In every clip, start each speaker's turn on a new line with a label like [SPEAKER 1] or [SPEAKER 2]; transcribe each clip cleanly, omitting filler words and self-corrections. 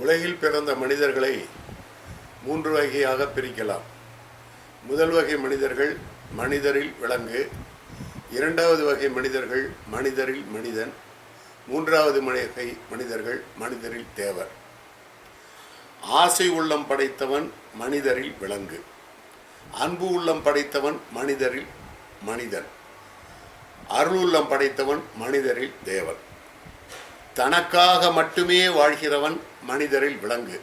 [SPEAKER 1] உலகில் பிறந்த மனிதர்களை 3 வகையாக பிரிக்கலாம். முதல் வகை மனிதர்கள் மனிதரில் விலங்கு, இரண்டாவது வகை மனிதர்கள் மனிதரில் மனிதன், மூன்றாவது வகை மனிதர்கள் மனிதரில் தேவர். ஆசை உள்ளம் படைத்தவன் மனிதரில் விலங்கு, அன்பு உள்ளம் படைத்தவன் மனிதரில் மனிதன், அருள் உள்ளம் படைத்தவன் மனிதரில் தேவன். தனக்காக மட்டுமே வாழ்கிறவன் மனிதரில் விலங்கு,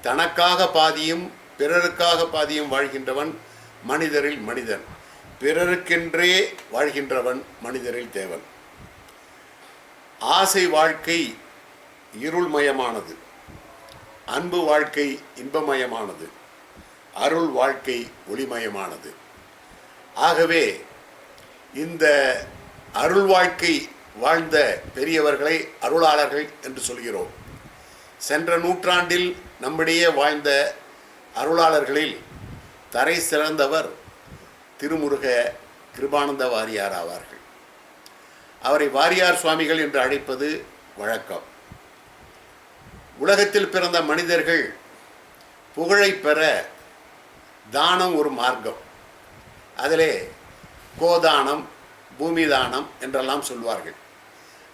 [SPEAKER 1] தனக்காக பாதியும் பிறருக்காக பாதியும் வாழ்கின்றவன் மனிதரில் மனிதன், பிறருக்கென்றே வாழ்கின்றவன் மனிதரில் தேவன். ஆசை வாழ்க்கை இருள்மயமானது, அன்பு வாழ்க்கை இன்பமயமானது, அருள் வாழ்க்கை ஒளிமயமானது. ஆகவே இந்த அருள் வாழ்க்கை வாழ்ந்த பெரியவர்களை அருளாளர்கள் என்று சொல்கிறோம். சென்ற நூற்றாண்டில் நம்மிடையே வாழ்ந்த அருளாளர்களில் தரை சிறந்தவர் திருமுருக கிருபானந்த வாரியார் ஆவார்கள். அவரை வாரியார் சுவாமிகள் என்று அழைப்பது வழக்கம். உலகத்தில் பிறந்த மனிதர்கள் புகழை பெற தானம் ஒரு மார்க்கம். அதிலே கோதானம், பூமி தானம் என்றெல்லாம் சொல்வார்கள்.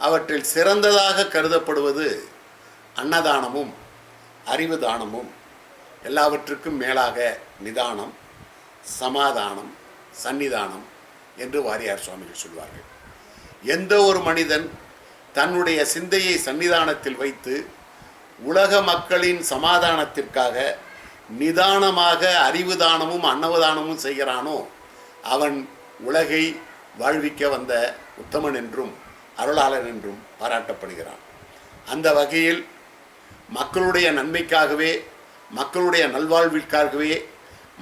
[SPEAKER 1] அவற்றில் சிறந்ததாக கருதப்படுவது அன்னதானமும் அறிவு தானமும், எல்லாவற்றுக்கும் மேலாக நிதானம், சமாதானம், சன்னிதானம் என்று வாரியார் சுவாமிகள் சொல்வார்கள். எந்த ஒரு மனிதன் தன்னுடைய சிந்தையை சன்னிதானத்தில் வைத்து உலக மக்களின் சமாதானத்திற்காக நிதானமாக அறிவு தானமும் அன்னவதானமும் செய்கிறானோ அவன் உலகை வாழ்விக்க வந்த உத்தமன் என்றும் அருளாளன் என்றும் பாராட்டப்படுகிறான். அந்த வகையில் மக்களுடைய நன்மைக்காகவே, மக்களுடைய நல்வாழ்விற்காகவே,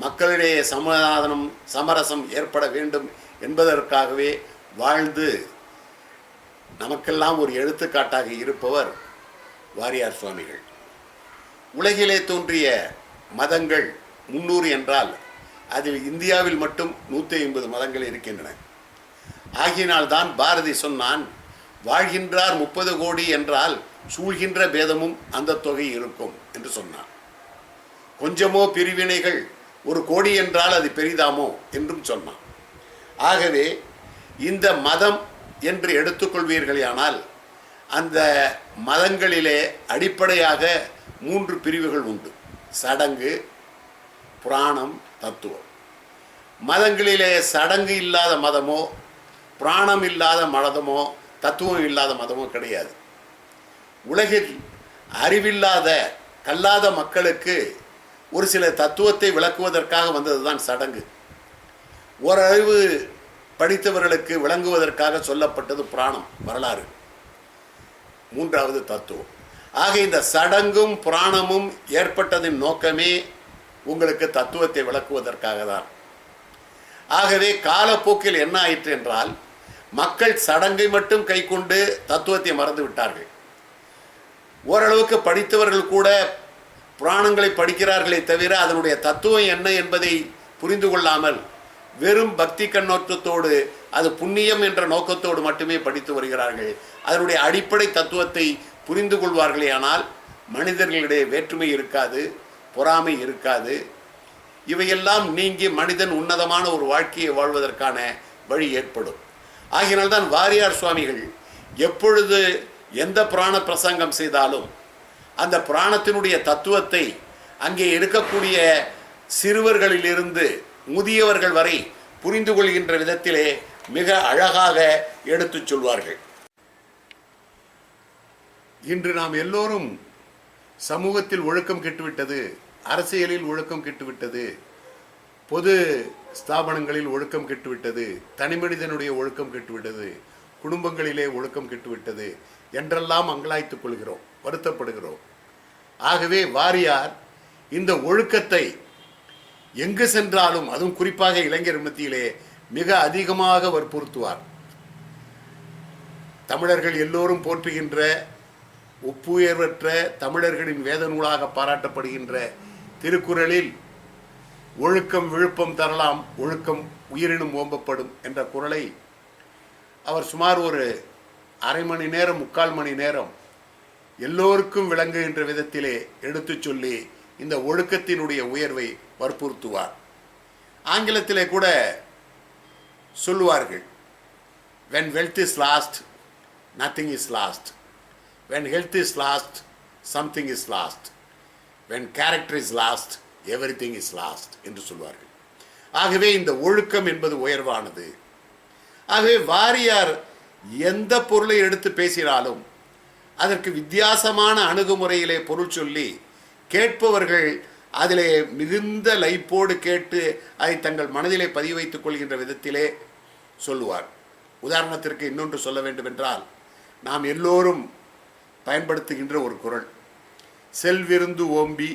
[SPEAKER 1] மக்களுடைய சமாதானம் சமரசம் ஏற்பட வேண்டும் என்பதற்காகவே வாழ்ந்து நமக்கெல்லாம் ஒரு எடுத்துக்காட்டாக இருப்பவர் வாரியார் சுவாமிகள். உலகிலே தோன்றிய மதங்கள் 300 என்றால் அதில் இந்தியாவில் மட்டும் 150 மதங்கள் இருக்கின்றன. ஆகினால்தான் பாரதி சொன்னான், வாழ்கின்றார் 30 கோடி என்றால் சூழ்கின்ற பேதமும் அந்த தொகை இருக்கும் என்று சொன்னான். கொஞ்சமோ பிரிவினைகள் 1 கோடி என்றால் அது பெரிதாமோ என்றும் சொன்னான். ஆகவே இந்த மதம் என்று எடுத்துக்கொள்வீர்களானால் அந்த மதங்களிலே அடிப்படையாக 3 பிரிவுகள் உண்டு: சடங்கு, புராணம், தத்துவம். மதங்களிலே சடங்கு இல்லாத மதமோ, புராணம் இல்லாத மதமோ, தத்துவம் இல்லாத மதமோ கிடையாது. உலகில் அறிவில்லாத கல்லாத மக்களுக்கு ஒரு சில தத்துவத்தை விளக்குவதற்காக வந்ததுதான் சடங்கு. ஓரறிவு படித்தவர்களுக்கு விளங்குவதற்காக சொல்லப்பட்டது புராணம், வரலாறு. 3வது தத்துவம். ஆக இந்த சடங்கும் புராணமும் ஏற்பட்டதின் நோக்கமே உங்களுக்கு தத்துவத்தை விளக்குவதற்காக தான். ஆகவே காலப்போக்கில் என்ன ஆயிற்று என்றால், மக்கள் சடங்கை மட்டும் கை கொண்டு தத்துவத்தை மறந்து விட்டார்கள். ஓரளவுக்கு படித்தவர்கள் கூட புராணங்களை படிக்கிறார்களே தவிர அதனுடைய தத்துவம் என்ன என்பதை புரிந்து கொள்ளாமல் வெறும் பக்தி கண்ணோட்டத்தோடு, அது புண்ணியம் என்ற நோக்கத்தோடு மட்டுமே படித்து வருகிறார்கள். அதனுடைய அடிப்படை தத்துவத்தை புரிந்து கொள்வார்களே ஆனால் மனிதர்களிடையே வேற்றுமை இருக்காது, பொறாமை இருக்காது. இவையெல்லாம் நீங்கி மனிதன் உன்னதமான ஒரு வாழ்க்கையை வாழ்வதற்கான வழி ஏற்படும். ஆகினால்தான் வாரியார் சுவாமிகள் எப்பொழுது எந்த புராண பிரசங்கம் செய்தாலும் அந்த புராணத்தினுடைய தத்துவத்தை அங்கே இருக்கக்கூடிய சிறுவர்களிலிருந்து முதியவர்கள் வரை புரிந்து கொள்கின்ற விதத்திலே மிக அழகாக எடுத்துச் சொல்வார்கள். இன்று நாம் எல்லோரும் சமூகத்தில் ஒழுக்கம் கெட்டுவிட்டது, அரசியலில் ஒழுக்கம் கெட்டுவிட்டது, பொது ஸ்தாபனங்களில் ஒழுக்கம் கெட்டுவிட்டது, தனிமனிதனுடைய ஒழுக்கம் கெட்டுவிட்டது, குடும்பங்களிலே ஒழுக்கம் கெட்டுவிட்டது என்றெல்லாம் அங்கலாய்த்துக் கொள்கிறோம், வருத்தப்படுகிறோம். ஆகவே வாரியார் இந்த ஒழுக்கத்தை எங்கு சென்றாலும், அதுவும் குறிப்பாக இளைஞர் மத்தியிலே மிக அதிகமாக வற்புறுத்துவார். தமிழர்கள் எல்லோரும் போற்றுகின்ற ஒப்புயர்வற்ற தமிழர்களின் வேத நூலாக பாராட்டப்படுகின்ற திருக்குறளில் ஒழுக்கம் விழுப்பம் தரலாம், ஒழுக்கம் உயிரினும் ஓம்பப்படும் என்ற குறளை அவர் சுமார் ஒரு 1/2 மணி நேரம் 3/4 மணி நேரம் எல்லோருக்கும் விளங்குகின்ற விதத்திலே எடுத்துச் சொல்லி இந்த ஒழுக்கத்தினுடைய உயர்வை வற்புறுத்துவார். ஆங்கிலத்திலே கூட சொல்லுவார்கள், when wealth is lost, nothing is lost. When health is lost, something is lost. When character is lost, everything is lost என்று சொல்வார்கள். ஆகவே இந்த ஒழுக்கம் என்பது உயர்வானது. ஆகவே வாரியார் எந்த பொருளை எடுத்து பேசினாலும் அதற்கு வித்தியாசமான அணுகுமுறையிலே பொருள் சொல்லி கேட்பவர்கள் அதிலே மிகுந்த லைப்போடு கேட்டு அதை தங்கள் மனதிலே பதிவு வைத்துக் கொள்கின்ற விதத்திலே சொல்லுவார். உதாரணத்திற்கு இன்னொன்று சொல்ல வேண்டும் என்றால், நாம் எல்லோரும் பயன்படுத்துகின்ற ஒரு குறள், செல்விருந்து ஓம்பி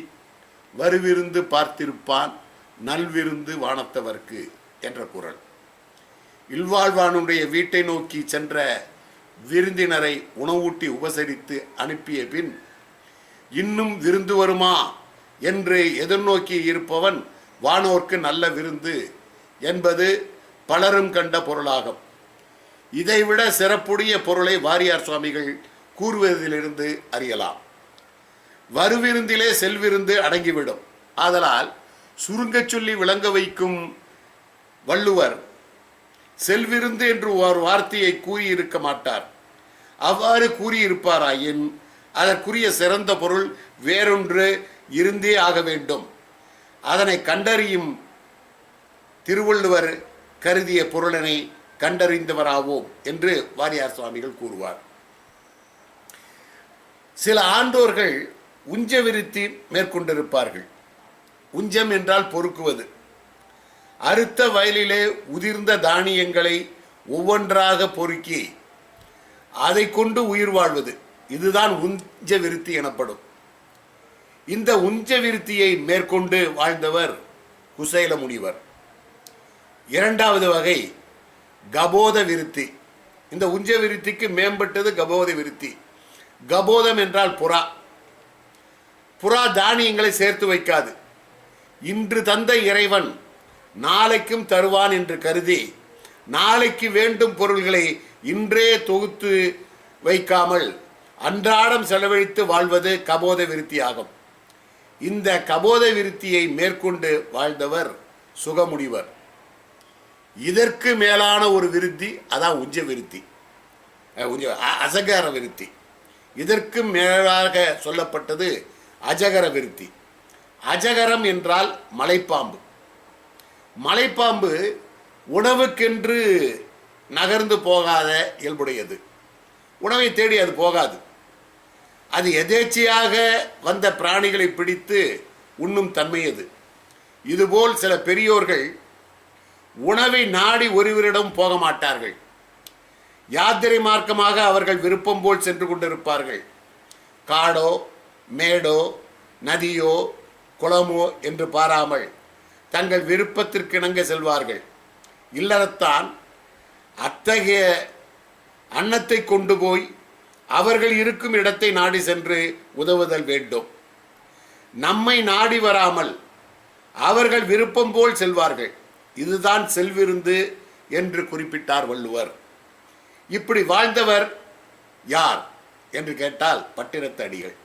[SPEAKER 1] வருவிருந்து பார்த்திருப்பான் நல்விருந்து வானத்தவர்க்கு என்ற குறள். இல்வாழ்வானுடைய வீட்டை நோக்கி சென்ற விருந்தினரை உணவூட்டி உபசரித்து அனுப்பிய பின் இன்னும் விருந்து வருமா என்று எதிர்நோக்கி இருப்பவன் வானோர்க்கு நல்ல விருந்து என்பது பலரும் கண்ட பொருளாகும். இதைவிட சிறப்புடைய பொருளை வாரியார் சுவாமிகள் கூறுவதிலிருந்து அறியலாம். வருவிருந்திலே செல்விருந்து அடங்கிவிடும். ஆதலால் சுருங்கச் சொல்லி விளங்க வைக்கும் வள்ளுவர் செல்விருந்து என்று ஒரு வார்த்தையை கூறியிருக்க மாட்டார். அவ்வாறு கூறியிருப்பாராயின் அதற்குரிய சிறந்த பொருள் வேறொன்று இருந்தே ஆக வேண்டும். அதனை கண்டறியும் திருவள்ளுவர் கருதிய பொருளனை கண்டறிந்தவராவோம் என்று வாரியார் சுவாமிகள் கூறுவார். சில ஆண்டோர்கள் உஞ்ச விருத்தி மேற்கொண்டிருப்பார்கள். உஞ்சம் என்றால் பொறுக்குவது. அறுத்த வயலிலே உதிர்ந்த தானியங்களை ஒவ்வொன்றாக பொறுக்கி அதை கொண்டு உயிர் வாழ்வது, இதுதான் உஞ்ச விருத்தி எனப்படும். இந்த உஞ்ச விருத்தியை மேற்கொண்டு வாழ்ந்தவர் குசேல முனிவர். இரண்டாவது வகை கபோத விருத்தி. இந்த உஞ்ச விருத்திக்கு மேம்பட்டது கபோத விருத்தி. கபோதம் என்றால் புறா. புறா தானியங்களை சேர்த்து வைக்காது. இன்று தந்த இறைவன் நாளைக்கும் தருவான் என்று கருதி நாளைக்கு வேண்டும் பொருள்களை இன்றே தொகுத்து வைக்காமல் அன்றாடம் செலவழித்து வாழ்வது கபோத விருத்தி ஆகும். இந்த கபோத விருத்தியை மேற்கொண்டு வாழ்ந்தவர் சுகமுனிவர். இதற்கு மேலான ஒரு விருத்தி, அதான் உஞ்ச விருத்தி, அசகர விருத்தி. இதற்கு மேலாக சொல்லப்பட்டது அஜகர விருத்தி. அஜகரம் என்றால் மலைப்பாம்பு. மலைப்பாம்பு உணவுக்கென்று நகர்ந்து போகாத இயல்புடையது. உணவை தேடி அது போகாது. அது எதேச்சையாக வந்த பிராணிகளை பிடித்து உண்ணும் தன்மையது. இதுபோல் சில பெரியோர்கள் உணவை நாடி ஒருவரிடம் போக மாட்டார்கள். யாத்திரை மார்க்கமாக அவர்கள் விருப்பம் போல் சென்று கொண்டிருப்பார்கள். காடோ மேடோ நதியோ குளமோ என்று பாராமல் தங்கள் விருப்பத்திற்கிணங்க செல்வார்கள். இல்லறத்தான் அத்தகைய அன்னத்தை கொண்டு போய் அவர்கள் இருக்கும் இடத்தை நாடி சென்று உதவுதல் வேண்டும். நம்மை நாடி வராமல் அவர்கள் விருப்பம் போல் செல்வார்கள். இதுதான் செல்விருந்து என்று குறிப்பிட்டார் வள்ளுவர். இப்படி வாழ்ந்தவர் யார் என்று கேட்டால் பட்டினத்து அடிகள்.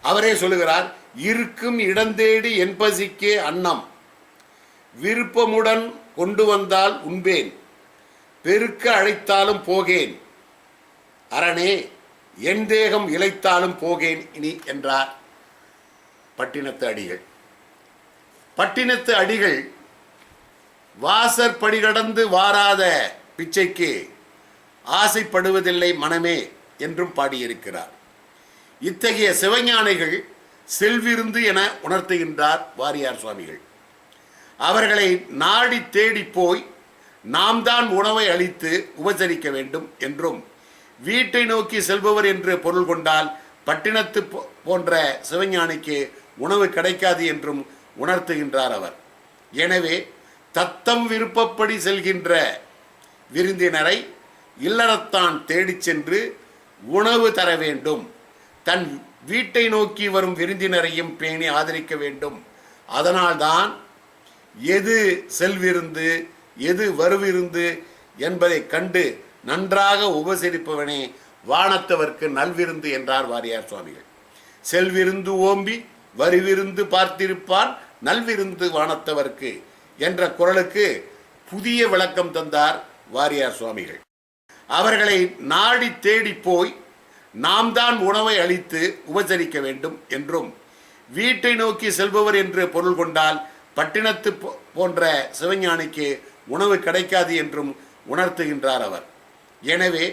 [SPEAKER 1] அவரே சொல்லுகிறார், இருக்கும் இடந்தேடி என்பசிக்கே அன்னம் விருப்பமுடன் கொண்டு வந்தால் உண்பேன், பெருக்க அழைத்தாலும் போகேன், அரணே என் தேகம் இளைத்தாலும் போகேன் இனி என்றார் பட்டினத்து அடிகள். பட்டினத்து அடிகள் வாசற்படி கடந்து வாராத பிச்சைக்கு ஆசைப்படுவதில்லை மனமே என்றும் பாடியிருக்கிறார். இத்தகைய சிவஞானிகள் செல்விருந்து என உணர்த்துகின்றார் வாரியார் சுவாமிகள். அவர்களை நாடி தேடி போய் நாம் தான் உணவை அளித்து உபசரிக்க வேண்டும் என்றும், வீட்டை நோக்கி செல்பவர் என்று பொருள் கொண்டால் பட்டினத்து போன்ற சிவஞானிக்கு உணவு கிடைக்காது என்றும் உணர்த்துகின்றார் அவர். எனவே தத்தம் விருப்பப்படி செல்கின்ற விருந்தினரை இல்லறத்தான் தேடிச் சென்று உணவு தர வேண்டும். தன் வீட்டை நோக்கி வரும் விருந்தினரையும் பேணி ஆதரிக்க வேண்டும். அதனால்தான் எது செல்விருந்து எது வருவிருந்து என்பதை கண்டு நன்றாக உபசரிப்பவனே வானத்தவர்க்கு நல்விருந்து என்றார் வாரியார் சுவாமிகள். செல்விருந்து ஓம்பி வரிவிருந்து பார்த்திருப்பான் நல்விருந்து வானத்தவர்க்கு என்ற குறளுக்கு புதிய விளக்கம் தந்தார் வாரியார் சுவாமிகள். அவர்களை நாடி தேடி போய் நாம் தான் உணவை அளித்து உபசரிக்க வேண்டும் என்றும், வீட்டை நோக்கி செல்பவர் என்று பொருள் கொண்டால் பட்டினத்து போன்ற சிவஞானிக்கு உணவு கிடைக்காது என்றும் உணர்த்துகின்றார் அவர். எனவே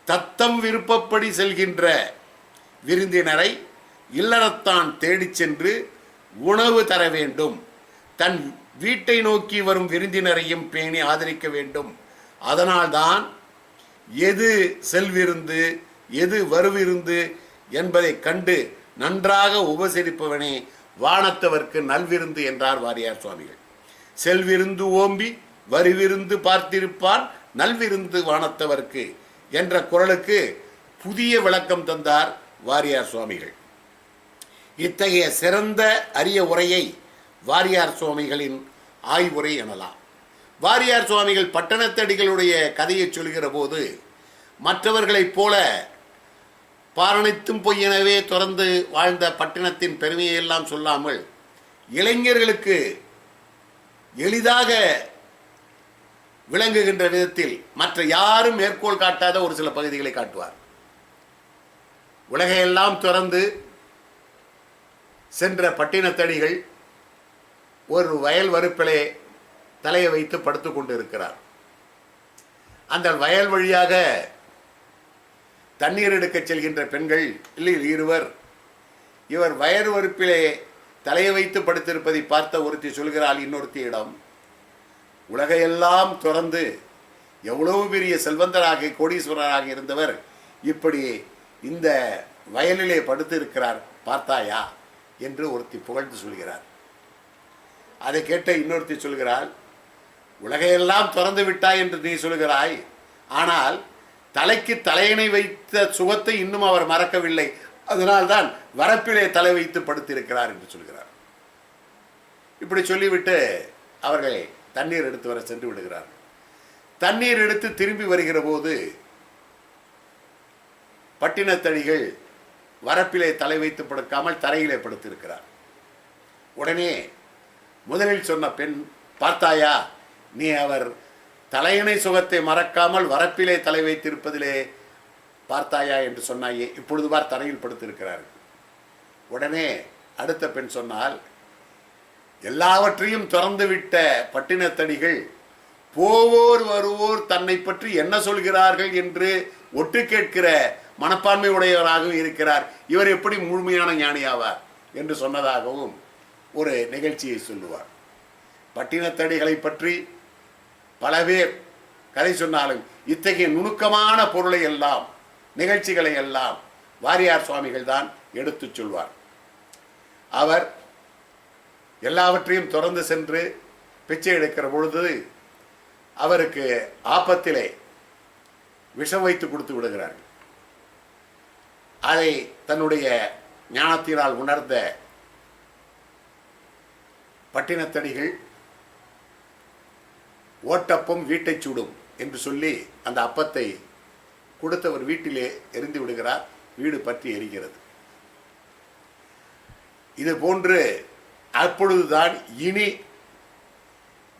[SPEAKER 1] தத்தம் விருப்பப்படி செல்கின்ற விருந்தினரை இல்லறத்தான் தேடிச் சென்று உணவு தர வேண்டும். தன் வீட்டை நோக்கி வரும் விருந்தினரையும் பேணி ஆதரிக்க வேண்டும். அதனால்தான் எது செல்விருந்து எது வருவிருந்து என்பதை கண்டு நன்றாக உபசரிப்பவனே வானத்தவர்க்கு நல்விருந்து என்றார் வாரியார் சுவாமிகள். செல்விருந்து ஓம்பி வரிவிருந்து பார்த்திருப்பான் நல்விருந்து வானத்தவர்க்கு என்ற குறளுக்கு புதிய விளக்கம் தந்தார் வாரியார் சுவாமிகள். இத்தகைய சிறந்த அரிய உரையை வாரியார் சுவாமிகளின் ஆய்வுரை எனலாம். வாரியார் சுவாமிகள் பட்டணத்தடிகளுடைய கதையை சொல்கிற போது மற்றவர்களைப் போல பாரணித்தும் பொய்யெனவே தொடர்ந்து வாழ்ந்த பட்டினத்தின் பெருமையெல்லாம் சொல்லாமல் இளைஞர்களுக்கு எளிதாக விளங்குகின்ற விதத்தில் மற்ற யாரும் மேற்கோள் காட்டாத ஒரு சில பகுதிகளை காட்டுவார். உலகையெல்லாம் துறந்து சென்ற பட்டினத்தடிகள் ஒரு வயல் வரப்பிலே தலையை வைத்து படுத்து கொண்டு இருக்கிறார். அந்த வயல் வழியாக தண்ணீர் எடுக்க செல்கின்ற பெண்கள் இருவர் இவர் வயல் வரப்பிலே தலையை வைத்து படுத்திருப்பதை பார்த்த ஒருத்தி சொல்கிறாள் இன்னொருத்தியிடம், உலகையெல்லாம் துறந்து எவ்வளவு பெரிய செல்வந்தராக கோடீஸ்வரராக இருந்தவர் இப்படி இந்த வயலிலே படுத்து இருக்கிறார் பார்த்தாயா என்று ஒருத்தி புகழ்ந்து சொல்கிறார். அதை கேட்ட இன்னொருத்தி சொல்கிறாள், உலகையெல்லாம் திறந்து விட்டாய் என்று நீ சொல்கிறாய், ஆனால் தலைக்கு தலையணை வைத்த சுகத்தை இன்னும் அவர் மறக்கவில்லை, அதனால்தான் வரப்பிலே தலை வைத்து படுத்திருக்கிறார் என்று சொல்கிறார். இப்படி சொல்லிவிட்டு அவர்கள் தண்ணீர் எடுத்து வர சென்று விடுகிறார்கள். தண்ணீர் எடுத்து திரும்பி வருகிற போது பட்டினத்தடிகள் வரப்பிலே தலை வைத்து படுக்காமல் தரையிலே படுத்திருக்கிறார். உடனே முதலில் சொன்ன பெண், பார்த்தாயா, நீ அவர் தலையணை சுகத்தை மறக்காமல் வரப்பிலே தலை வைத்திருப்பதிலே பார்த்தாயா என்று சொன்னாயே, இப்பொழுது பார் தரையில் படுத்திருக்கிறார்கள். உடனே அடுத்த பெண் சொன்னால், எல்லாவற்றையும் திறந்துவிட்ட பட்டினத்தடிகள் போவோர் வருவோர் தன்னை பற்றி என்ன சொல்கிறார்கள் என்று ஒட்டு கேட்கிற மனப்பான்மை உடையவராகவும் இருக்கிறார், இவர் எப்படி முழுமையான ஞானியாவார் என்று சொன்னதாகவும் ஒரு நிகழ்ச்சியை சொல்லுவார். பட்டினத்தடிகளை பற்றி பல பேர் கதை சொன்னாலும் இத்தகைய நுணுக்கமான பொருளை எல்லாம் நிகழ்ச்சிகளை எல்லாம் வாரியார் சுவாமிகள் தான் எடுத்து சொல்வார். அவர் எல்லாவற்றையும் தொடர்ந்து சென்று பிச்சை எடுக்கிற பொழுது அவருக்கு ஆபத்திலே விஷம் வைத்து கொடுத்து விடுகிறார்கள். அதை தன்னுடைய ஞானத்தினால் உணர்ந்த பட்டினத்தடிகள் ஓட்டப்பம் வீட்டை சூடும் என்று சொல்லி அந்த அப்பத்தை கொடுத்தவர் வீட்டிலே எரிந்து விடுகிறார். வீடு பற்றி எரிகிறது. இது போன்று அப்பொழுதுதான் இனி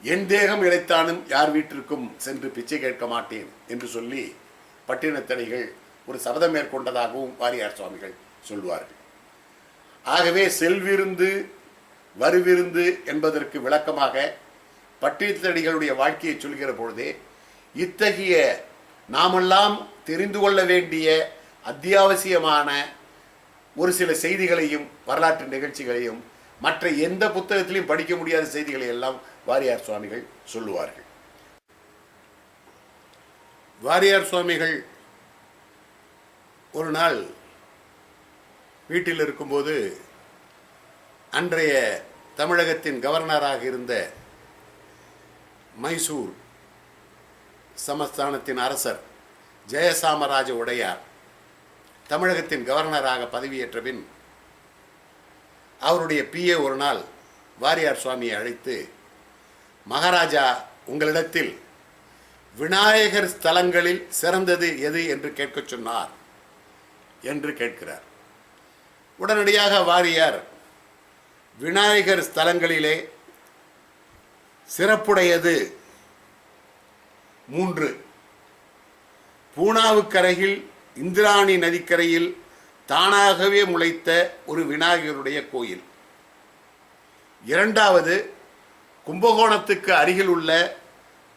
[SPEAKER 1] என் தேகம் இழைத்தானும் யார் வீட்டிற்கும் சென்று பிச்சை கேட்க மாட்டேன் என்று சொல்லி பட்டினத்தடிகள் ஒரு சபதம் மேற்கொண்டதாகவும் வாரியார் சுவாமிகள் சொல்வார்கள். ஆகவே செல்விருந்து வருவிருந்து என்பதற்கு விளக்கமாக பட்டினத்தடிகளுடைய வாழ்க்கையை சொல்கிற பொழுதே இத்தகைய நாமெல்லாம் தெரிந்து கொள்ள வேண்டிய அத்தியாவசியமான ஒரு சில செய்திகளையும் வரலாற்று நிகழ்ச்சிகளையும் மற்ற எந்த புத்தகத்திலையும் படிக்க முடியாத செய்திகளை எல்லாம் வாரியார் சுவாமிகள் சொல்லுவார்கள். வாரியார் சுவாமிகள் ஒரு நாள் வீட்டில் இருக்கும்போது அன்றைய தமிழகத்தின் கவர்னராக இருந்த மைசூர் சமஸ்தானத்தின் அரசர் ஜெயசாமராஜ உடையார் தமிழகத்தின் கவர்னராக பதவியேற்ற பின் அவருடைய பிஏ ஒரு நாள் வாரியார் சுவாமியை அழைத்து, மகாராஜா உங்களிடத்தில் விநாயகர் ஸ்தலங்களில் சிறந்தது எது என்று கேட்க சொன்னார் என்று கேட்கிறார். உடனடியாக வாரியார் விநாயகர் ஸ்தலங்களிலே சிறப்புடையது 3. பூனாவுக்கரையில் இந்திராணி நதிக்கரையில் தானாகவே முளைத்த ஒரு விநாயகருடைய கோயில். 2வது கும்பகோணத்துக்கு அருகில் உள்ள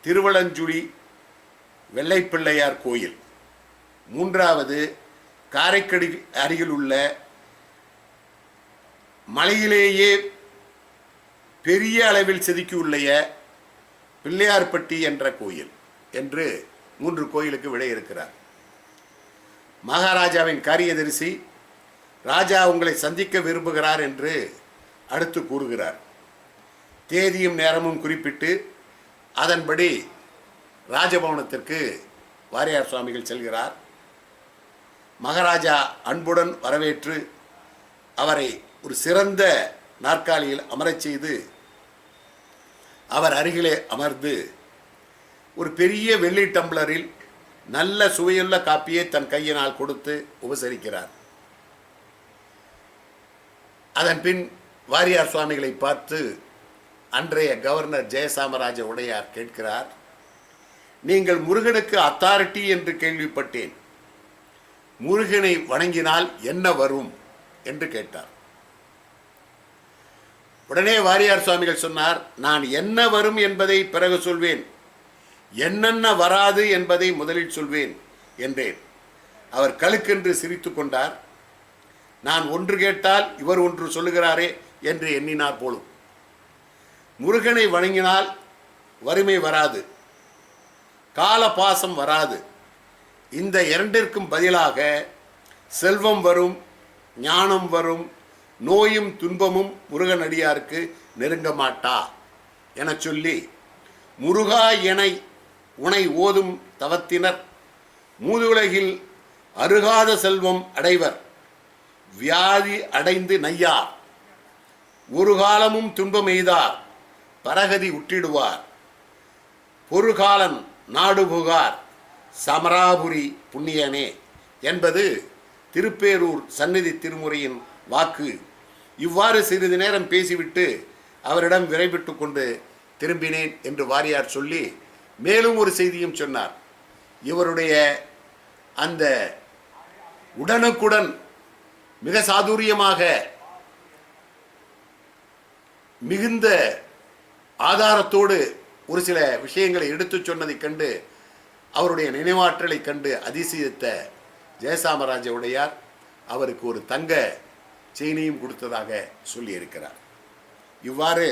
[SPEAKER 1] திருவலஞ்சுழி வெள்ளைப்பிள்ளையார் கோயில். 3வது காரைக்கடி அருகில் உள்ள மலையிலேயே பெரிய அளவில் செதுக்கியுள்ள பிள்ளையார்பட்டி என்ற கோயில் என்று 3 கோயிலுக்கு விடை இருக்கிறார். மகாராஜாவின் காரியதரிசி ராஜா உங்களை சந்திக்க விரும்புகிறார் என்று அடுத்து கூறுகிறார். தேதியும் நேரமும் குறிப்பிட்டு அதன்படி ராஜபவனத்திற்கு வாரியார் சுவாமிகள் செல்கிறார். மகாராஜா அன்புடன் வரவேற்று அவரை ஒரு சிறந்த நாற்காலியில் அமரச் செய்து அவர் அருகிலே அமர்ந்து ஒரு பெரிய வெள்ளி டம்ளரில் நல்ல சுவையுள்ள காப்பியை தன் கையினால் கொடுத்து உபசரிக்கிறார். அதன் பின் வாரியார் சுவாமிகளை பார்த்து அன்றைய கவர்னர் ஜெயசாமராஜ உடையார் கேட்கிறார், நீங்கள் முருகனுக்கு அத்தாரிட்டி என்று கேள்விப்பட்டேன், முருகனை வணங்கினால் என்ன வரும் என்று கேட்டார். உடனே வாரியார் சுவாமிகள் சொன்னார், நான் என்ன வரும் என்பதை பிறகு சொல்வேன், என்னென்ன வராது என்பதை முதலில் சொல்வேன் என்றேன். அவர் கழுக்கென்று சிரித்து கொண்டார். நான் ஒன்று கேட்டால் இவர் ஒன்று சொல்லுகிறாரே என்று எண்ணினார் போலும். முருகனை வணங்கினால் வறுமை வராது, கால பாசம் வராது, இந்த இரண்டிற்கும் பதிலாக செல்வம் வரும், ஞானம் வரும், நோயும் துன்பமும் முருகன் அடியாருக்கு நெருங்க மாட்டா என சொல்லி, முருகா என உனை ஓதும் தவத்தினர் மூதுலகில் அருகாத செல்வம் அடைவர், வியாதி அடைந்து நையார், ஒரு காலமும் துன்பம் எய்தார், பரகதி உற்றிடுவார், பொறுகாலன் நாடு புகார், சமராபுரி புண்ணியனே என்பது திருப்பேரூர் சந்நிதி திருமுறையின் வாக்கு. இவ்வாறு சிறிது நேரம் பேசிவிட்டு அவரிடம் விடைபெற்று கொண்டு திரும்பினேன் என்று வாரியார் சொல்லி மேலும் ஒரு செய்தியும் சொன்னார். இவருடைய அந்த உடனுக்குடன் மிக சாதுரியமாக மிகுந்த ஆதாரத்தோடு ஒரு சில விஷயங்களை எடுத்து சொன்னதை கண்டு அவருடைய நினைவாற்றலை கண்டு அதிசயித்த ஜெயசாமராஜ உடையார் அவருக்கு ஒரு தங்க செயினையும் கொடுத்ததாக சொல்லியிருக்கிறார். இவ்வாறு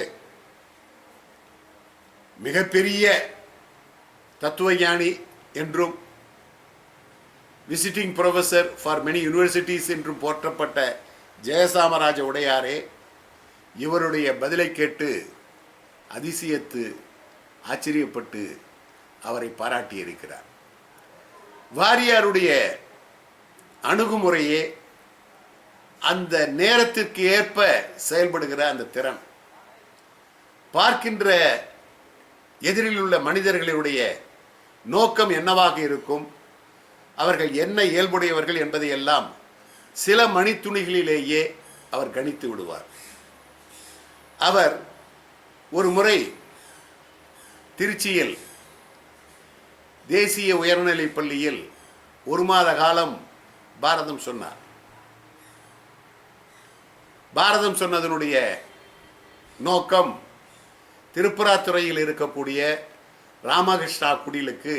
[SPEAKER 1] மிகப்பெரிய தத்துவஞானி என்றும் visiting professor for many universities என்றும் போற்றப்பட்ட ஜெயசாமராஜ உடையாரே இவருடைய பதிலை கேட்டு அதிசயத்து ஆச்சரியப்பட்டு அவரை பாராட்டியிருக்கிறார். வாரியாருடைய அணுகுமுறையே அந்த நேரத்திற்கு ஏற்ப செயல்படுகிற அந்த திறன், பார்க்கின்ற எதிரில் உள்ள மனிதர்களுடைய நோக்கம் என்னவாக இருக்கும், அவர்கள் என்ன இயல்புடையவர்கள் என்பதையெல்லாம் சில மணித்துணிகளிலேயே அவர் கணித்து விடுவார். அவர் ஒரு முறை திருச்சியில் தேசிய உயர்நிலைப் பள்ளியில் 1 மாத காலம் பாரதம் சொன்னார். பாரதம் சொன்னதனுடைய நோக்கம் திருப்புராத்துறையில் இருக்கக்கூடிய ராமகிருஷ்ணா குடிலுக்கு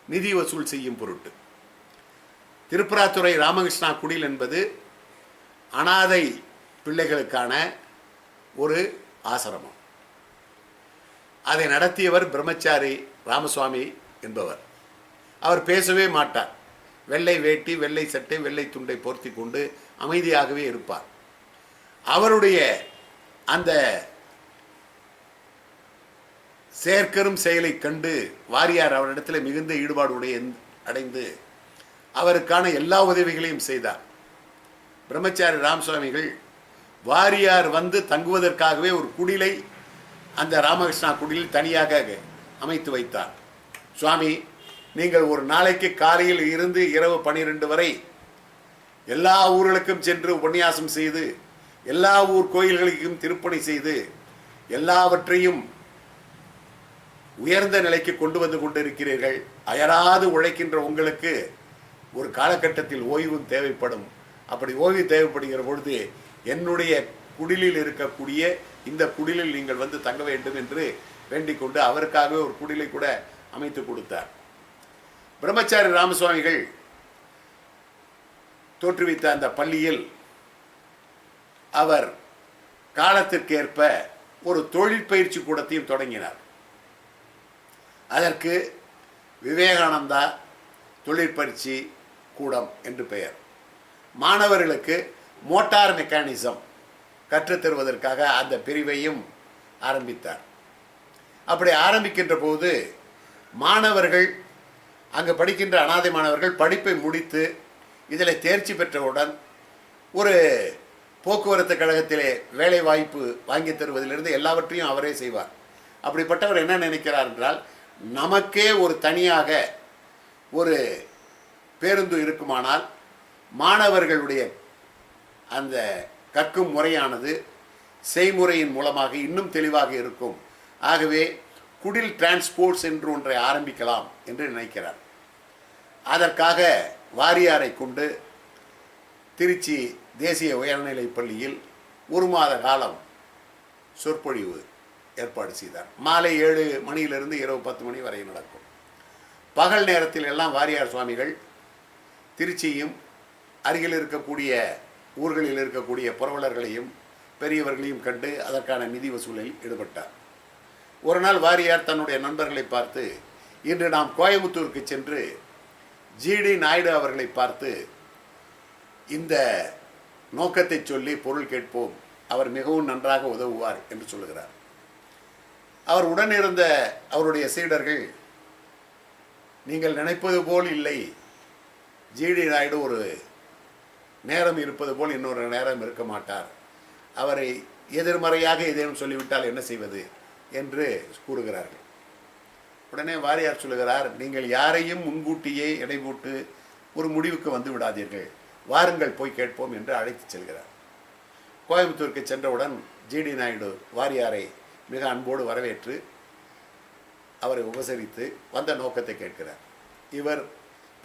[SPEAKER 1] நிதி வசூல் செய்யும் பொருட்டு. திருப்புராத்துறை ராமகிருஷ்ணா குடில் என்பது அனாதை பிள்ளைகளுக்கான ஒரு ஆசிரமம். அதை நடத்தியவர் பிரம்மச்சாரி ராமசுவாமி என்பவர். அவர் பேசவே மாட்டார். வெள்ளை வேட்டி, வெள்ளை சட்டை, வெள்ளை துண்டை போர்த்தி கொண்டு அமைதியாகவே இருப்பார். அவருடைய அந்த செயற்கரும் செயலை கண்டு வாரியார் அவரிடத்தில் மிகுந்த ஈடுபாடு அடைந்து அவருக்கான எல்லா உதவிகளையும் செய்தார். பிரம்மச்சாரி ராமசுவாமிகள் வாரியார் வந்து தங்குவதற்காகவே ஒரு குடிலை அந்த ராமகிருஷ்ணா குடிலில் தனியாக அமைத்து வைத்தார். சுவாமி, நீங்கள் ஒரு நாளைக்கு காலையில் இருந்து இரவு 12 வரை எல்லா ஊர்களுக்கும் சென்று உபன்யாசம் செய்து எல்லா ஊர் கோயில்களுக்கும் திருப்பணி செய்து எல்லாவற்றையும் உயர்ந்த நிலைக்கு கொண்டு வந்து கொண்டிருக்கிறீர்கள். அயராது உழைக்கின்ற உங்களுக்கு ஒரு காலகட்டத்தில் ஓய்வும் தேவைப்படும். அப்படி ஓய்வு தேவைப்படுகிற பொழுது என்னுடைய குடிலில் இருக்கக்கூடிய இந்த குடிலில் நீங்கள் வந்து தங்க வேண்டும் என்று வேண்டிக் கொண்டு அவருக்காகவே ஒரு குடிலை கூட அமைத்து கொடுத்தார். பிரம்மச்சாரி ராமசுவாமிகள் தோற்றுவித்த அந்த பள்ளியில் அவர் காலத்திற்கேற்ப ஒரு தொழிற்பயிற்சி கூடத்தையும் தொடங்கினார். அதற்கு விவேகானந்தா தொழிற்பயிற்சி கூடம் என்று பெயர். மாணவர்களுக்கு மோட்டார் மெக்கானிசம் கற்றுத்தருவதற்காக அந்த பிரிவையும் ஆரம்பித்தார். அப்படி ஆரம்பிக்கின்ற போது மாணவர்கள் அங்கு படிக்கின்ற அனாதை மாணவர்கள் படிப்பை முடித்து இதில் தேர்ச்சி பெற்றவுடன் ஒரு போக்குவரத்து கழகத்திலே வேலை வாய்ப்பு வாங்கி தருவதிலிருந்து எல்லாவற்றையும் அவரே செய்வார். அப்படிப்பட்டவர் என்ன நினைக்கிறார் என்றால், நமக்கே ஒரு தனியாக ஒரு பேருந்து இருக்குமானால் மாணவர்களுடைய அந்த கற்கும் முறையானது செய்முறையின் மூலமாக இன்னும் தெளிவாக இருக்கும். ஆகவே குடில் டிரான்ஸ்போர்ட்ஸ் என்று ஒன்றை ஆரம்பிக்கலாம் என்று நினைக்கிறார். அதற்காக வாரியாரை கொண்டு திருச்சி தேசிய உயர்நிலைப் பள்ளியில் 1 மாத காலம் சொற்பொழிவு ஏற்பாடு செய்தார். மாலை 7 மணியிலிருந்து இரவு 10 மணி வரை நடக்கும். பகல் நேரத்தில் எல்லாம் வாரியார் சுவாமிகள் திருச்சியும் அருகில் இருக்கக்கூடிய ஊர்களில் இருக்கக்கூடிய புரவலர்களையும் பெரியவர்களையும் கண்டு அதற்கான நிதி வசூலில் ஈடுபட்டார். ஒரு நாள் வாரியார் தன்னுடைய நண்பர்களை பார்த்து, இன்று நாம் கோயம்புத்தூருக்கு சென்று ஜிடி நாயுடு அவர்களை பார்த்து இந்த நோக்கத்தை சொல்லி பொருள் கேட்போம், அவர் மிகவும் நன்றாக உதவுவார் என்று சொல்லுகிறார். அவர் உடனிருந்த அவருடைய சீடர்கள், நீங்கள் நினைப்பது போல் இல்லை, ஜிடி நாயுடு ஒரு நேரம் இருப்பது போல் இன்னொரு நேரம் இருக்க மாட்டார், அவரை எதிர்மறையாக ஏதேனும் சொல்லிவிட்டால் என்ன செய்வது என்று கூறுகிறார்கள். உடனே வாரியார் சொல்லுகிறார், நீங்கள் யாரையும் முன்கூட்டியே எடை போட்டு ஒரு முடிவுக்கு வந்து விடாதீர்கள், வாருங்கள் போய் கேட்போம் என்று அழைத்து செல்கிறார். கோயம்புத்தூருக்கு சென்றவுடன் ஜிடி நாயுடு வாரியாரை மிக அன்போடு வரவேற்று அவரை உபசரித்து வந்த நோக்கத்தை கேட்கிறார். இவர்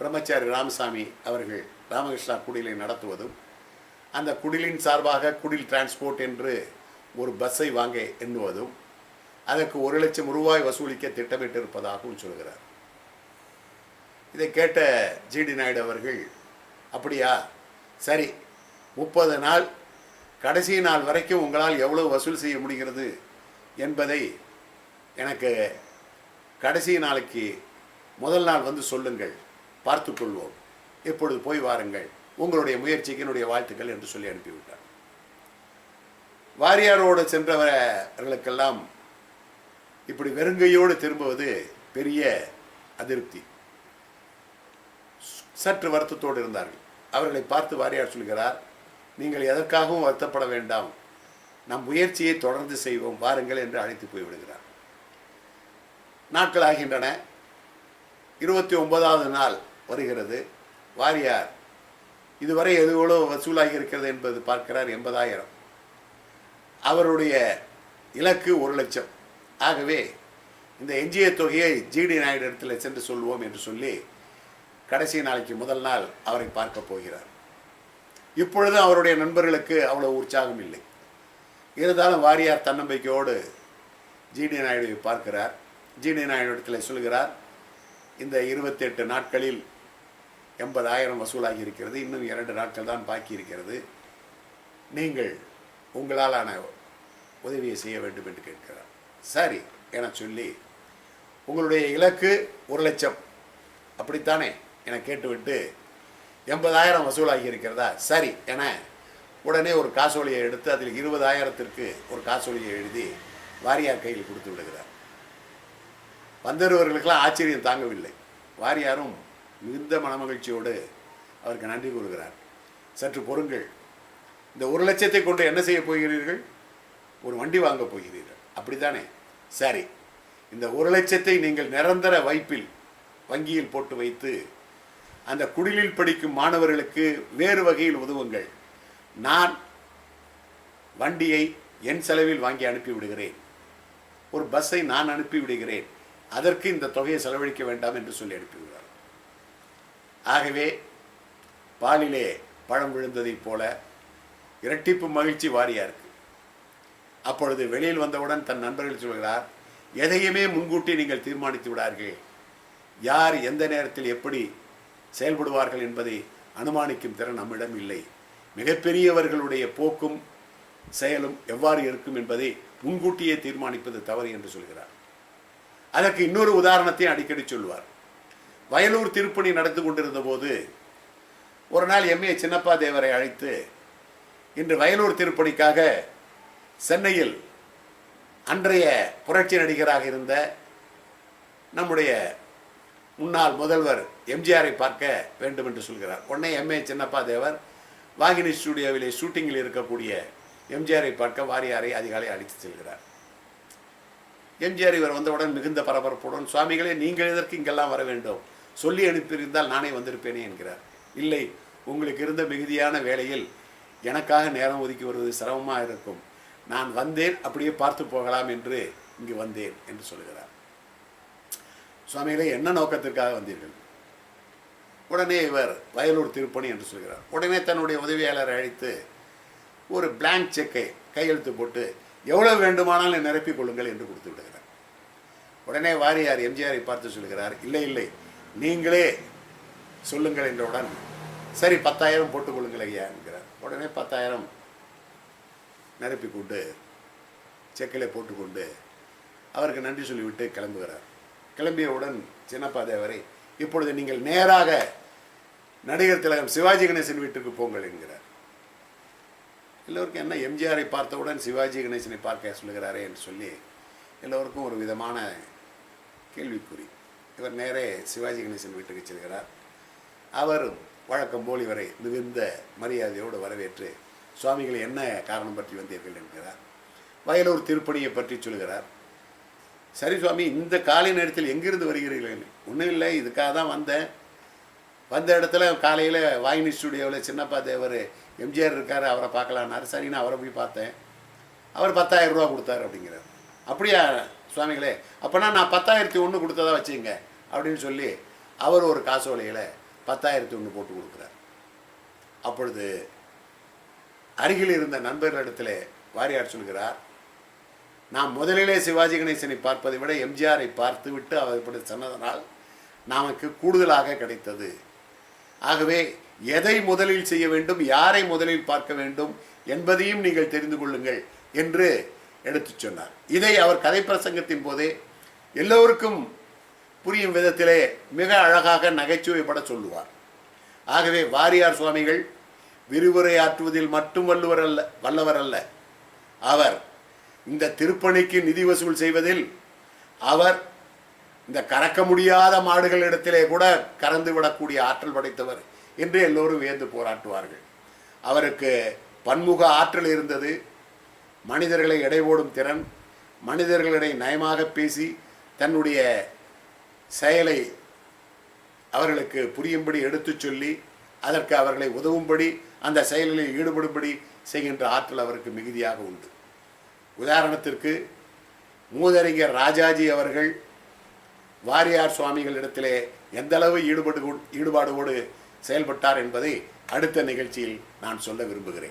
[SPEAKER 1] பிரம்மச்சாரி ராமசாமி அவர்கள் ராமகிருஷ்ணா குடிலை நடத்துவதும் அந்த குடிலின் சார்பாக குடில் டிரான்ஸ்போர்ட் என்று ஒரு பஸ்ஸை வாங்க எண்ணுவதும் அதற்கு 1 லட்சம் ரூபாய் வசூலிக்க திட்டமிட்டு இருப்பதாகவும் சொல்கிறார். இதை கேட்ட ஜிடி நாயுடு அவர்கள், அப்படியா, சரி, 30 நாள் கடைசி நாள் வரைக்கும் உங்களால் எவ்வளவு வசூல் செய்ய முடிகிறது என்பதை எனக்கு கடைசி நாளைக்கு முதல் நாள் வந்து சொல்லுங்கள், பார்த்து கொள்வோம், இப்பொழுது போய் வாருங்கள், உங்களுடைய முயற்சிக்கு என்னுடைய வாழ்த்துக்கள் என்று சொல்லி அனுப்பிவிட்டார். வாரியாரோடு சென்றவர்களுக்கெல்லாம் இப்படி வெறுங்கையோடு திரும்புவது பெரிய அதிருப்தி. சற்று வருத்தத்தோடு இருந்தார்கள். அவர்களை பார்த்து வாரியார் சொல்கிறார், நீங்கள் எதற்காகவும் வருத்தப்பட வேண்டாம், நம் முயற்சியை தொடர்ந்து செய்வோம், வாருங்கள் என்று அழைத்து போய்விடுகிறார். நாட்கள் ஆகின்றன. 29வது நாள் வருகிறது. வாரியார் இதுவரை எவ்வளோ வசூலாகி இருக்கிறது என்பது பார்க்கிறார். 80,000. அவருடைய இலக்கு 1 லட்சம். ஆகவே இந்த எஞ்சிய தொகையை ஜிடி நாயுடு இடத்துல சென்று சொல்வோம் என்று சொல்லி கடைசி நாளைக்கு முதல் நாள் அவரை பார்க்க போகிறார். இப்பொழுது அவருடைய நண்பர்களுக்கு அவ்வளோ உற்சாகம் இல்லை. இருந்தாலும் வாரியார் தன்னம்பிக்கையோடு ஜிடி நாயுடுவை பார்க்கிறார். ஜிடி நாயுடு இடத்துல சொல்கிறார், இந்த 28 நாட்களில் 80,000 வசூலாகி இருக்கிறது, இன்னும் 2 நாட்கள் தான் பாக்கி இருக்கிறது, நீங்கள் உங்களாலான உதவியை செய்ய வேண்டும் என்று கேட்கிறார். சரி என சொல்லி, உங்களுடைய இலக்கு 1 லட்சம் அப்படித்தானே என கேட்டுவிட்டு, 80,000 வசூலாகி இருக்கிறதா, சரி என உடனே ஒரு காசோலியை எடுத்து அதில் 20,000த்திற்கு ஒரு காசோலியை எழுதி வாரியார் கையில் கொடுத்து விடுகிறார். வந்தவர்களுக்கெல்லாம் ஆச்சரியம் தாங்கவில்லை. வாரியாரும் மிகுந்த மனமகிழ்ச்சியோடு அவருக்கு நன்றி கூறுகிறார். சற்று பொறுங்கள், இந்த 1 லட்சத்தை கொண்டு என்ன செய்ய போகிறீர்கள்? ஒரு வண்டி வாங்க போகிறீர்கள், அப்படித்தானே? சரி, இந்த 1 லட்சத்தை நீங்கள் நிரந்தர வைப்பில் வங்கியில் போட்டு வைத்து அந்த குடிலில் படிக்கும் மாணவர்களுக்கு வேறு வகையில் உதவுங்கள். நான் வண்டியை என் செலவில் வாங்கி அனுப்பி விடுகிறேன், ஒரு பஸ்ஸை நான் அனுப்பி விடுகிறேன், அதற்கு இந்த தொகையை செலவழிக்க வேண்டாம் என்று சொல்லி அனுப்பிவிடுவார். ஆகவே பாலிலே பழம் விழுந்ததைப் போல இரட்டிப்பு மகிழ்ச்சி வாரியாருக்கு. அப்பொழுது வெளியில் வந்தவுடன் தன் நண்பர்கள் சொல்கிறார், எதையுமே முன்கூட்டி நீங்கள் தீர்மானித்து விடார்கள், யார் எந்த நேரத்தில் எப்படி செயல்படுவார்கள் என்பதை அனுமானிக்கும் திறன் நம்மிடம் இல்லை. மிகப்பெரியவர்களுடைய போக்கும் செயலும் எவ்வாறு இருக்கும் என்பதை முன்கூட்டியே தீர்மானிப்பது தவறு என்று சொல்கிறார். அதற்கு இன்னொரு உதாரணத்தை அடிக்கடி சொல்வார். வயலூர் திருப்பணி நடந்து கொண்டிருந்த போது ஒரு நாள் எம்ஏ சின்னப்பா தேவரை அழைத்து, இன்று வயலூர் திருப்பணிக்காக சென்னையில் அன்றைய புரட்சி நடிகராக இருந்த நம்முடைய முன்னாள் முதல்வர் எம்ஜிஆரை பார்க்க வேண்டும் என்று சொல்கிறார். உடனே எம்ஏ சின்னப்பா தேவர் வாகினி ஸ்டுடியோவிலே ஷூட்டிங்கில் இருக்கக்கூடிய எம்ஜிஆரை பார்க்க வாரியாரை அதிகாலை அழைத்து செல்கிறார். எம்ஜிஆர் இவர் வந்தவுடன் மிகுந்த பரபரப்புடன், சுவாமிகளே நீங்கள் எதற்கு இங்கெல்லாம் வர வேண்டும், சொல்லி அனுப்பியிருந்தால் நானே வந்திருப்பேனே என்கிறார். இல்லை, உங்களுக்கு இருந்த மிகுதியான வேளையில் எனக்காக நேரம் ஒதுக்கி வருவது சிரமமாக இருக்கும், நான் வந்தேன், அப்படியே பார்த்து போகலாம் என்று இங்கு வந்தேன் என்று சொல்கிறார். சுவாமிகளே என்ன நோக்கத்திற்காக வந்தீர்கள்? உடனே இவர் வயலூர் திருப்பணி என்று சொல்கிறார். உடனே தன்னுடைய உதவியாளரை அழைத்து ஒரு பிளாங்க் செக்கை கையெழுத்து போட்டு எவ்வளவு வேண்டுமானாலும் நிரப்பிக் கொள்ளுங்கள் என்று கொடுத்து விடுகிறார். உடனே வாரியார் எம்ஜிஆரை பார்த்து சொல்கிறார், இல்லை இல்லை நீங்களே சொல்லுங்கள் என்றவுடன், சரி 10,000 போட்டுக்கொள்ளுங்கள் ஐயா என்கிறார். உடனே 10,000 நிரப்பிக்கொண்டு செக்கிலே போட்டுக்கொண்டு அவருக்கு நன்றி சொல்லிவிட்டு கிளம்புகிறார். கிளம்பியவுடன் சின்னப்பா தேவரை, இப்பொழுது நீங்கள் நேராக நடிகர் திலகம் சிவாஜி கணேசன் வீட்டுக்கு போங்கள் என்கிறார். எல்லோருக்கும் என்ன எம்ஜிஆரை பார்த்தவுடன் சிவாஜி கணேசனை பார்க்க சொல்லுகிறாரே என்று சொல்லி எல்லோருக்கும் ஒரு விதமான கேள்விக்குறி. இவர் நேரே சிவாஜி கணேசன் வீட்டுக்கு செல்கிறார். அவர் வழக்கம் போல் இவரை மிகுந்த மரியாதையோடு வரவேற்று, சுவாமிகள் என்ன காரணம் பற்றி வந்தீர்கள் என்கிறார். வயலூர் திருப்பணியை பற்றி சொல்கிறார். சரி சுவாமி, இந்த காலை நேரத்தில் எங்கிருந்து வருகிறீர்கள்? ஒன்றும் இல்லை, இதுக்காக தான் வந்தேன். வந்த இடத்துல காலையில் வாகினி ஸ்டுடியோவில் சின்னப்பா தேவர் எம்ஜிஆர் இருக்கார், அவரை பார்க்கலான்னாரு. சரி, நான் அவரை போய் பார்த்தேன், அவர் 10,000 ரூபா கொடுத்தாரு அப்படிங்கிறார். அப்படியா சுவாமிகளே, அப்போனா நான் 10,001 கொடுத்ததா வச்சுங்க அப்படின்னு சொல்லி அவர் ஒரு காசோலையில் 10,001 போட்டு கொடுக்குறார். அப்பொழுது அருகில் இருந்த நண்பர்களிடத்தில் வாரியார் சொல்கிறார், நாம் முதலிலே சிவாஜி கணேசனை பார்ப்பதை விட எம்ஜிஆரை பார்த்து விட்டு அவர் இப்படி சொன்னதனால் நமக்கு கூடுதலாக கிடைத்தது. ஆகவே எதை முதலில் செய்ய வேண்டும், யாரை முதலில் பார்க்க வேண்டும் என்பதையும் நீங்கள் தெரிந்து கொள்ளுங்கள் என்று எடுத்து சொன்னார். இதை அவர் கதை பிரசங்கத்தின் போதே எல்லோருக்கும் புரியும் விதத்திலே மிக அழகாக நகைச்சுவைப்பட சொல்லுவார். ஆகவே வாரியார் சுவாமிகள் விரிவுரையாற்றுவதில் மட்டும் வல்லவர் அல்ல, அவர் இந்த திருப்பணிக்கு நிதி வசூல் செய்வதில் அவர் இந்த கறக்க முடியாத மாடுகளிடத்திலே கூட கறந்து விடக்கூடிய ஆற்றல் படைத்தவர் என்று எல்லோரும் வியந்து போராட்டுவார்கள். அவருக்கு பன்முக ஆற்றல் இருந்தது. மனிதர்களை எடை போடும் திறன், மனிதர்களிடையே நயமாக பேசி தன்னுடைய செயலை அவர்களுக்கு புரியும்படி எடுத்து சொல்லி அதற்கு அவர்களை உதவும்படி அந்த செயலில் ஈடுபடும்படி செய்கின்ற ஆற்றல் அவருக்கு மிகுதியாக உண்டு. உதாரணத்திற்கு மூதறிஞர் ராஜாஜி அவர்கள் வாரியார் சுவாமிகளிடத்திலே எந்தளவு ஈடுபாடோடு செயல்பட்டார் என்பதை அடுத்த நிகழ்ச்சியில் நான் சொல்ல விரும்புகிறேன்.